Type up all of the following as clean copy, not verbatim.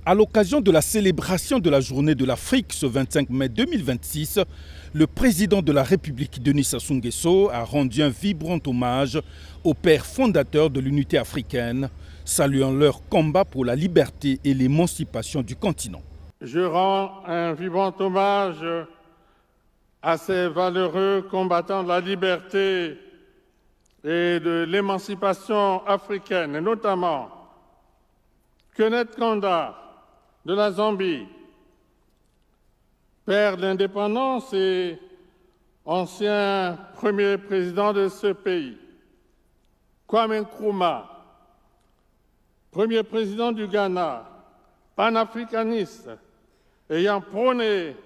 À l'occasion de la célébration de la Journée de l'Afrique ce 25 mai 2026, le président de la République, Denis Sassou Nguesso, a rendu un vibrant hommage aux pères fondateurs de l'unité africaine, saluant leur combat pour la liberté et l'émancipation du continent. Je rends un vibrant hommage à ces valeureux combattants de la liberté et de l'émancipation africaine, et notamment Kenneth Kaunda de la Zambie, père de l'indépendance et ancien premier président de ce pays, Kwame Nkrumah, premier président du Ghana, panafricaniste, ayant prôné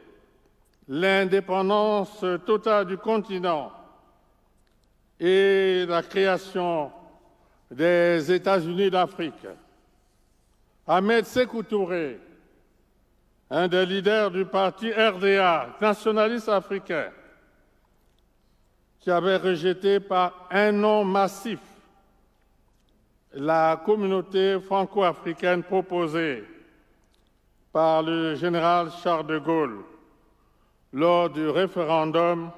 l'indépendance totale du continent et la création des États-Unis d'Afrique. Ahmed Sékou Touré, un des leaders du parti RDA, nationaliste africain, qui avait rejeté par un non massif la communauté franco-africaine proposée par le général Charles de Gaulle lors du référendum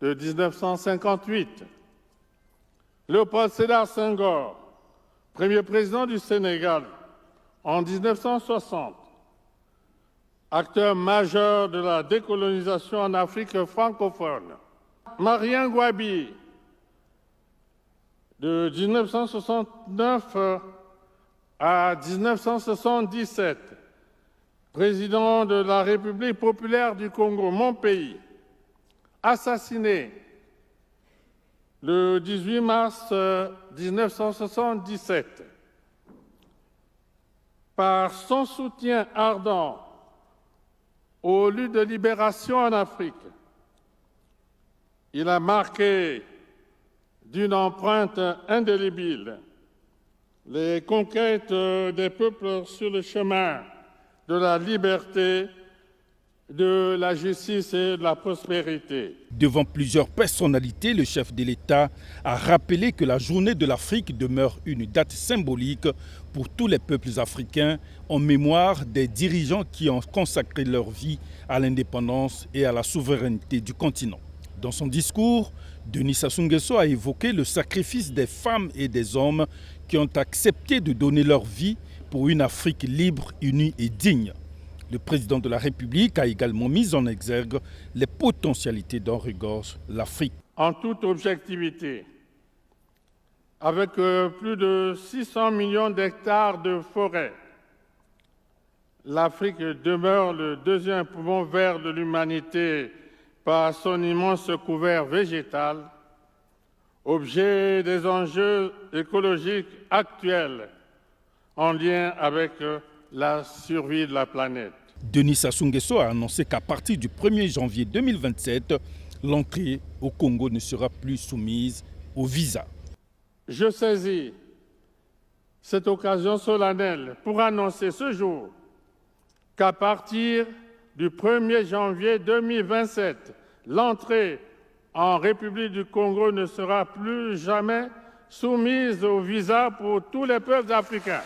de 1958. Léopold Sédar Senghor, premier président du Sénégal en 1960, acteur majeur de la décolonisation en Afrique francophone. Marien Gouabi, de 1969 à 1977, président de la République populaire du Congo, mon pays, assassiné le 18 mars 1977. Par son soutien ardent aux luttes de libération en Afrique, il a marqué d'une empreinte indélébile les conquêtes des peuples sur le chemin de la liberté, de la justice et de la prospérité. Devant plusieurs personnalités, le chef de l'État a rappelé que la Journée de l'Afrique demeure une date symbolique pour tous les peuples africains en mémoire des dirigeants qui ont consacré leur vie à l'indépendance et à la souveraineté du continent. Dans son discours, Denis Sassou Nguesso a évoqué le sacrifice des femmes et des hommes qui ont accepté de donner leur vie pour une Afrique libre, unie et digne. Le président de la République a également mis en exergue les potentialités dont regorge l'Afrique. En toute objectivité, avec plus de 600 millions d'hectares de forêt, l'Afrique demeure le deuxième poumon vert de l'humanité par son immense couvert végétal, objet des enjeux écologiques actuels en lien avec la survie de la planète. Denis Sassou Nguesso a annoncé qu'à partir du 1er janvier 2027, l'entrée au Congo ne sera plus soumise au visa. Je saisis cette occasion solennelle pour annoncer ce jour qu'à partir du 1er janvier 2027, l'entrée en République du Congo ne sera plus jamais soumise au visa pour tous les peuples africains.